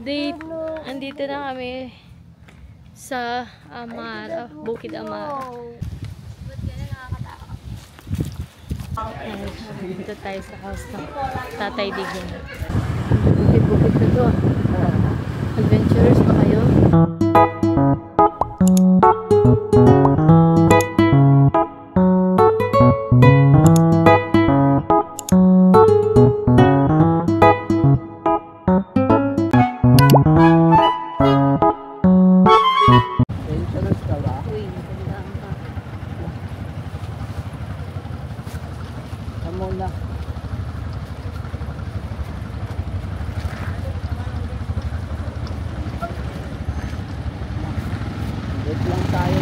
Update, andito na kami sa Amara, Bukid Amara. Dito tayo sa house ng Tatay Digong. Bukid-bukid na to. Adventurers pa kayo? Muna. Wait lang tayo.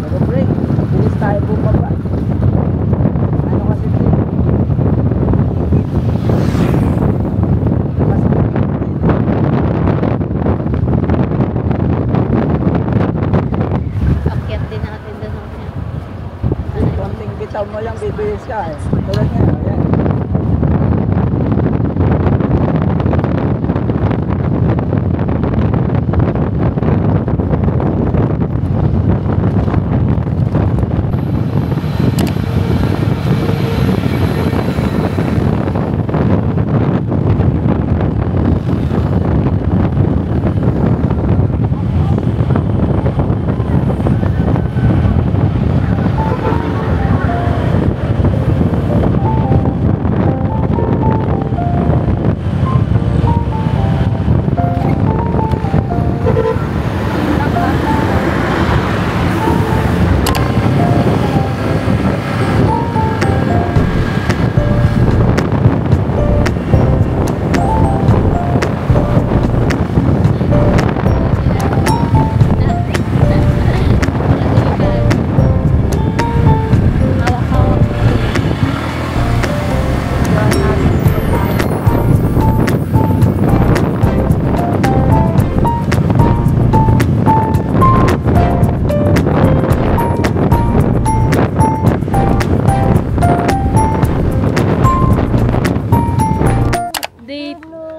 Nag-break. Bilis tayo bumaba. Ano kasi ito? Bitaw mo lang, bibilis ka eh. Tulad nga, ayan.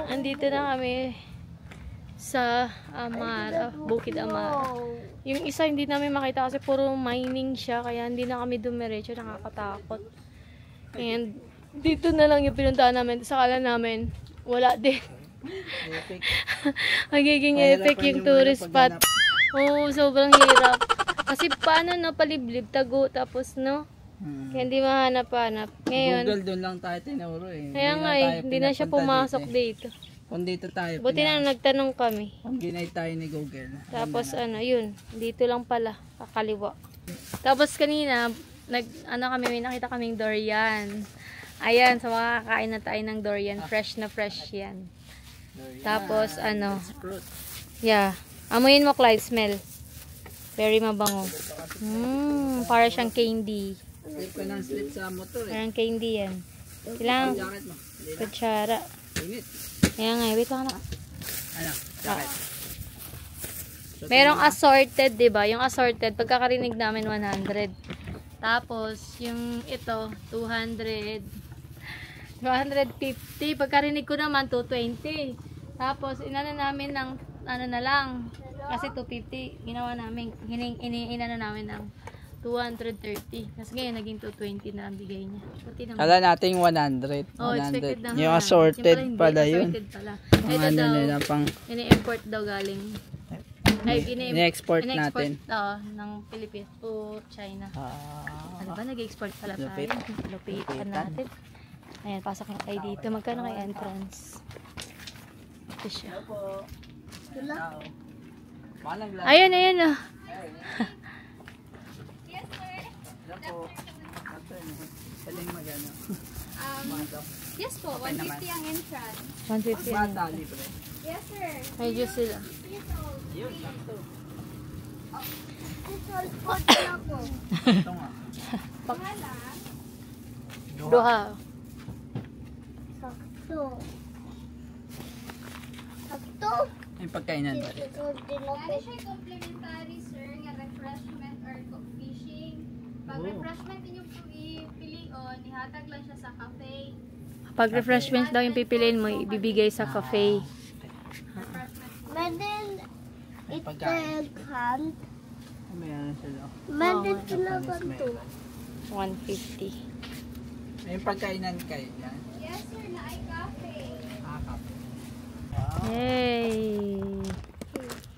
Andito na kami sa Amara, Bukid Amara. Yung isa hindi namin makita kasi puro mining siya, kaya hindi na kami dumiretso, nakakatakot. And dito na lang yung pinuntahan namin. Sakala namin wala din. Magiging epic yung tourist spot. Oo, sobrang hirap. Kasi paano na paliblib, tago, tapos no? Kaya hindi mahanap-hanap. Ngayon, Google doon lang tayo tinuro eh. Kaya nga eh, hindi na siya pumasok dito. Kung dito tayo. Buti na nagtanong kami. Kung ginay tayo ni Google. Tapos ano, yun, dito lang pala, kakaliwa. Tapos kanina, kami, may nakita kaming durian. Ayan, sa mga kakain na tayo ng durian, fresh na fresh yan. Tapos ano, yeah, amuyin mo Clyde, smell. Very mabango. Para siyang candy. Slip ka ng slip sa motor eh. Parang candy yan. Kailangan kutsara. Init. Ayan nga, wait lang na. Ano? Jacket. Merong assorted, diba? Yung assorted, pagkakarinig namin 100. Tapos, yung ito, 200. 250. Pagkarinig ko naman, 220. Tapos, inano namin ng, ano na lang. Kasi 250, ginawa namin, inano namin ng 230. Kasi ngayon, naging 220 na ang bigay niya. Kala natin 100. Oh, expected na. Yung assorted pala yun. Assorted pala. Ang Ito ano daw, nila pang ini-import daw galing. Ay, ini-export natin. Ng Philippines to China. Ano ba, nag-export pala tayo. Lupitan natin. Ayan, pasok na tayo dito. Magkano kay entrance? Ito siya. Ayun, ayun oh. Yes, sir. Yes po, 150 ang entrance. 150 yan. Yes, sir. May juice sila. Yun, sakto. Ito nga. Duha. Sakto. Sakto. Yung pagkainan ba? Ano siya complimentary, sir, nga refreshment or Pag refreshment yung ipilion, ihatag lang siya sa cafe. Pag refreshment daw yung pipiliin mo, ibibigay sa cafe. Madden, Pagkain. hand. Mayroon sila. Madden, pinaban to. 150. May pagkainan kayo yan. Yes, sir, na ay cafe. Kape. Yay!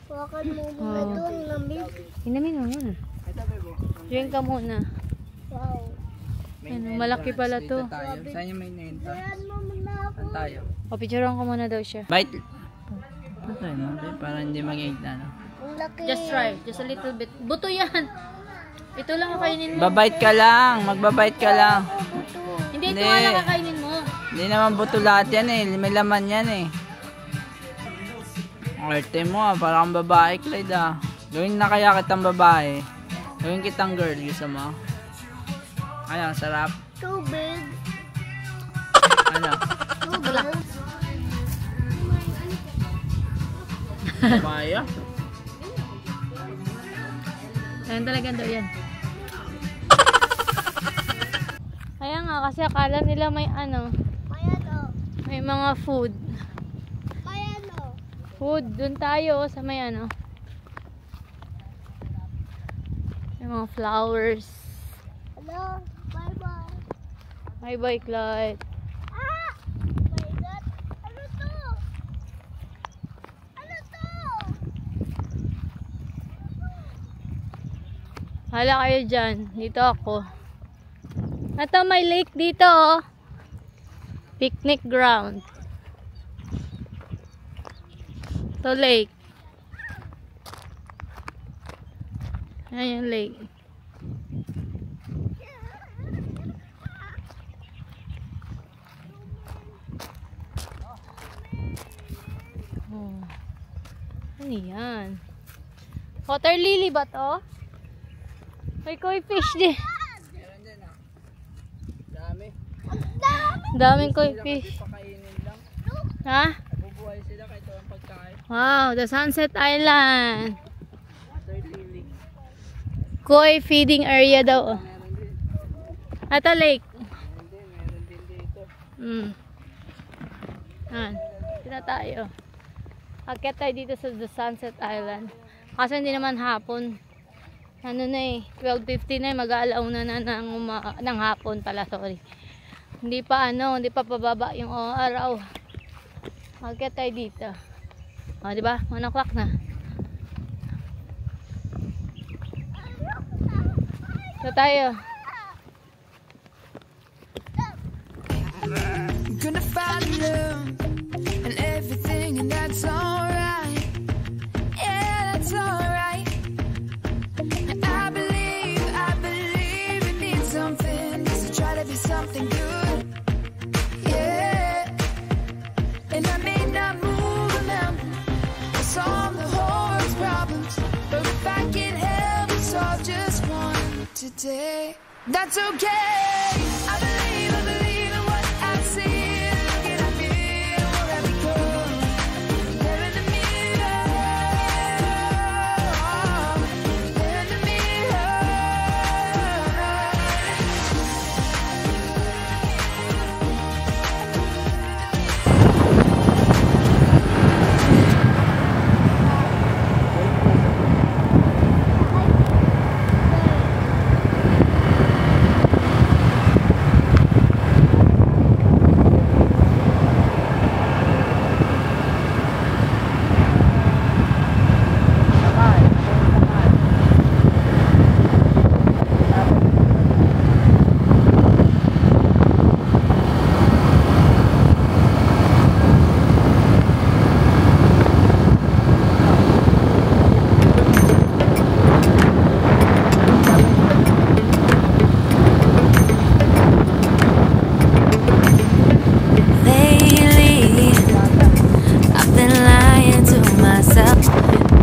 Wakan mo muna Oh. doon, lamig. Inamin mo muna. Ito, bebo. Drink ka muna. Wow. May Ano, entrance. malaki pala to. Dito tayo. Saan yung main entrance? Ayan mo muna ako. Saan tayo? O, picturean ko muna daw siya. Bite. Ito no? Para hindi mag-eat na. No? Ang laki. Just try. Just a little bit. Buto yan! Ito lang ang kainin mo. Babite ka lang. Magbabite ka lang. Hindi, ito Hindi. nga lang kakainin mo. Hindi naman buto lahat yan eh. May laman yan eh. Ang arte mo ah. Parang babae, Clyde ah. Gawin na kaya kitang babae. Gawin kitang girl. Gusto mo? Ano? Sarap? Tubig. Ano? Tubig. Maya? Ayan talaga daw yan. Kaya nga, kasi akala nila may ano, Ayan o. may mga food. Ayan o. Food, dun tayo sa may ano. May mga flowers. Hello. Bye-bye. Bye-bye, Clyde. Ah! My God. Ano to? Ano to? Hala kayo dyan. Dito ako. Ito, may lake dito, oh. Picnic ground. Ito, lake. Ayan yung lake. Oh. Ano yan? Water lily ba to? May koi fish din. Meron din ah. Dami. Daming koi Sila fish. kasi pakainin lang. Ha? Nabubuhay sila kahit walang pagkain. Wow, the Sunset Island. Water lily. Koi feeding area daw. Oh. Meron din. Ito lake. Meron din dito. Yan. Kita tayo. Akyat tayo dito sa the Sunset Island. Kasi hindi naman hapon. Ano na eh, 12:50 na eh, mag-aalauna na ng hapon pala, sorry. Hindi pa hindi pa pababa yung araw. Akyat tayo dito. O, di ba? 1 o'clock na. So tayo. Gonna find love and everything, and that's alright. Yeah, that's alright. I believe it means something. Just to try to be something good. Yeah, and I may not move a mountain or solve the whole world's problems, but if I can help us all just one today, that's okay. I believe in what I see. Looking at me, where I become. There in the mirror. There in the mirror. Lately, I've been lying to myself,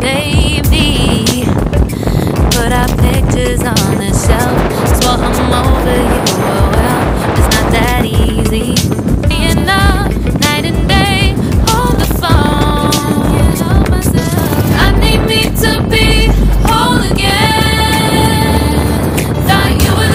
baby. Put our pictures on the shelf, swore I'm over you. Oh well, it's not that easy. Being up night and day on the phone. I need me to be whole again. Thought you were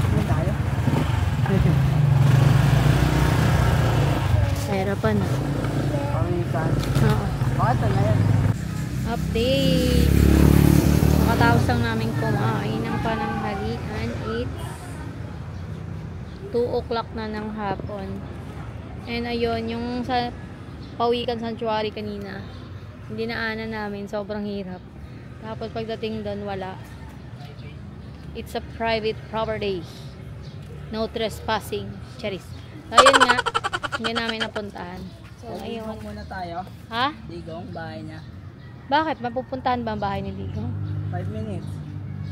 Ano tayo? Hirapan na. Pawikan. Oo. Bakit na yan? Update. Makatapos lang namin kumain ng pananghalian. 2 o'clock na ng hapon. And ayun, yung sa Pawikan Sanctuary kanina, hindi naanan namin, sobrang hirap. Tapos pagdating doon, wala. It's a private property. No trespassing. Charis. So ayun nga, hindi namin napuntahan. So ayun. Digong muna tayo. Ha? Digong, bahay niya. Bakit? Mapupuntahan ba ang bahay ni Digong? 5 minutes.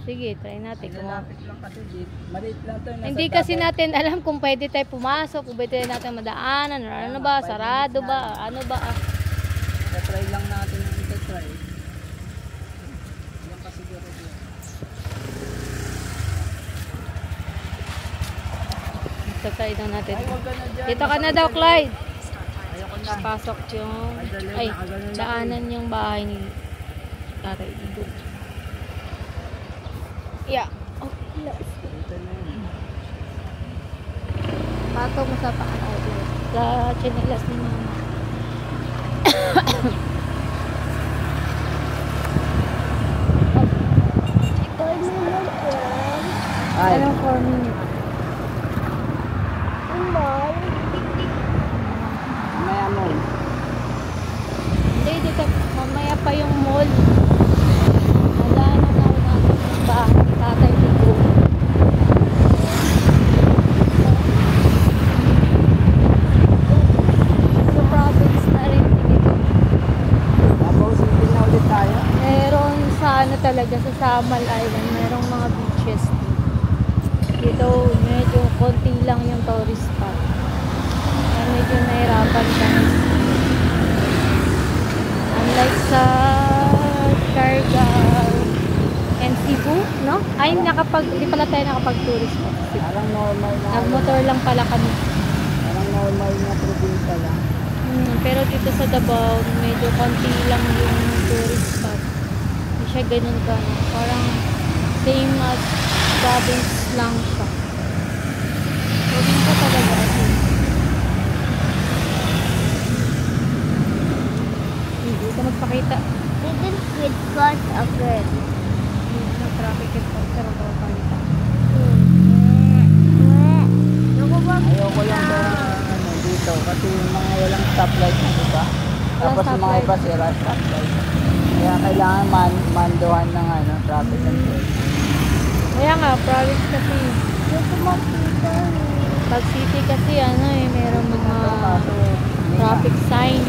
Sige, try natin. Malapit lang kasi dito. Maliit lang to. Nasa Hindi kasi dagat. natin alam kung pwede tayo pumasok, kung pwede natin madaanan, or ano ba, sarado ba, ano ba. Try lang natin yung ito-try. Yan pa siguro dito. Try daw natin. Ay, huwag ka na dyan. Dito ka na daw, Clyde. Ayoko na. Pasok yung, ay, daanan yung bahay ni Tatay Digong. Yeah. Oh, Dito na yun. pato mo sa paan outlet. Sa chinelas ni Mama. Ay, Anong 4 minutes? maya mo. Hindi, dito. Mamaya pa yung mall. Wala na natin yung bahay ni Tatay Digong. So, province na rin dito. Tapos, hindi na ulit tayo. Meron sa ano talaga, sa Samal Island, merong mga beaches dito. Medyo konti lang yung tourist spot. Kaya medyo nahirapan kami. Unlike sa Siargao and Cebu, no? Ay, hindi pala tayo nakapag-tourist spot. Parang normal na. Nag-motor lang pala kami. Parang normal na probinsya lang. Pero dito sa Davao, medyo konti lang yung tourist spot. Hindi siya ganun ka, no? Parang same as province lang siya. Probinsya talaga. Hindi ka magpakita. Didn't quit God again. Hindi na traffic enforcer ang papakita. Ayoko lang sa ano, dito kasi yung mga walang stoplight na diba? Tapos yung mga stoplight. iba sira stoplight. Kaya kailangan manduhan ng ano, traffic enforcement. Kaya nga, province kasi. Pag city kasi, ano eh, meron mga traffic sign.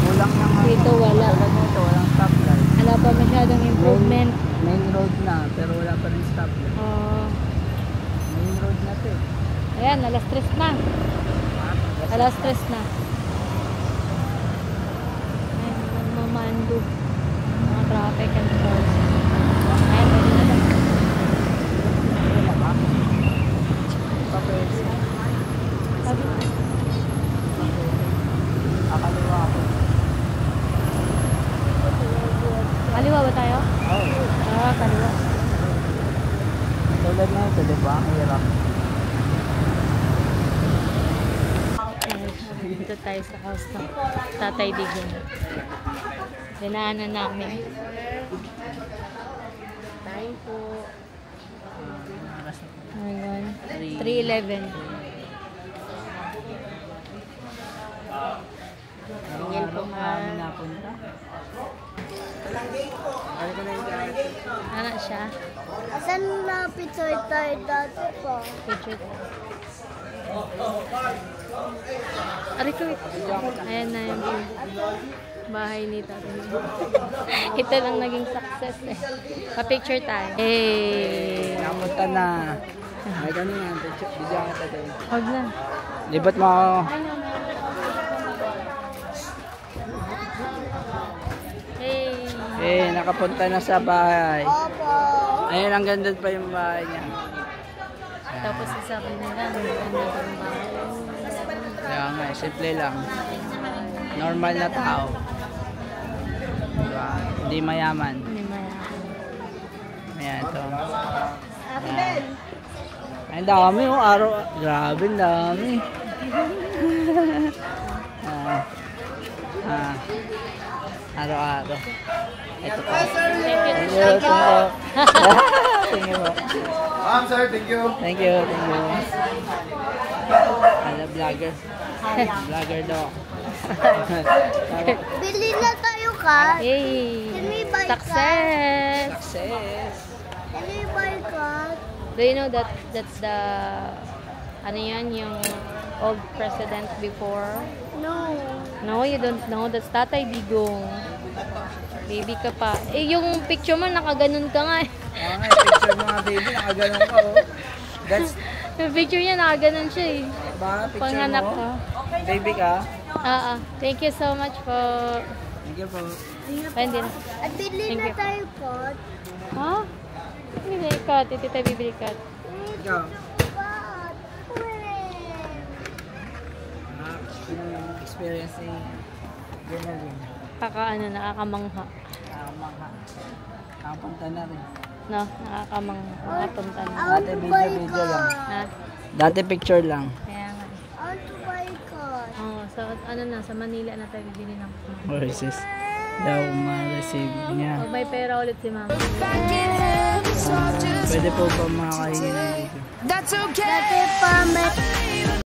Kulang yung ano. Dito wala. Tulad nito, walang stoplight. Wala pa masyadong improvement. Main road na, pero wala pa rin stoplight. Main road na to eh. Ayan, alas 3 na. Alas 3 na. Ayan, mamando. Mga traffic and force. Ayan, pwede na lang. Sabi, Akaliwa ako. kaliwa ba tayo? Oo. Kaliwa. Tulad na ito, diba? Ang hirap. Ayan, dito tayo sa house ng Tatay Digong. Dinaanan namin. Time po. Ngayon, 3:11. Tingin po kami napunta. Ano siya? Saan na picture tayo dati po? Picture. Aray ko. Ayan na yung bahay ni Tatay. Ito lang naging success eh. Pa-picture tayo. Eh. Napunta na. Ay, kanina. Bidya ka tayo. Huwag na. Libat mo ako. Hey. Nakapunta na sa bahay. Opo. Ayun, ang ganda pa yung bahay niya. Tapos isa ko na lang. Ang bahay. Kaya nga, simple lang. Normal na tao. Diba? Hindi mayaman. Hindi mayaman. Ay, dami oh. Araw. Grabe, ang dami. Araw-araw. Ito pa. Thank you. Thank you. Thank you po. Sir, thank you. Thank you. Ano, vlogger. Vlogger daw. Bili na tayo ka. Yay! Can we buy Success! Success. Can we buy car? Do you know that that's the ano yan, yung old president before? No. No, you don't know. That's Tatay Digong. Baby ka pa. Eh, yung picture mo, nakaganon ka nga eh. Nga, picture mga baby, nakaganon ka oh. That's, Yung picture niya, nakaganon siya eh. ba, picture Panganak mo? ka. Baby ka? Thank you so much po. Thank you po. Pwede na. At bili Thank na you. tayo car. Ha? Bibili ka. Titi tayo bibili ka. Ikaw? Car. Experience ni Gernalyn. Nakakamangha. Nakapunta na rin. No, nakakamangha. Punta na. Dati video lang. Ha? Dati picture lang. Kaya nga. I want to buy car. Oh, so ano na, sa Manila na tayo bibili ng Versus daw ma-receive niya. Oh, may pera ulit si mama. Back in heaven, so just Pwede po ba makakahingi ng video? that's okay. Dati pa may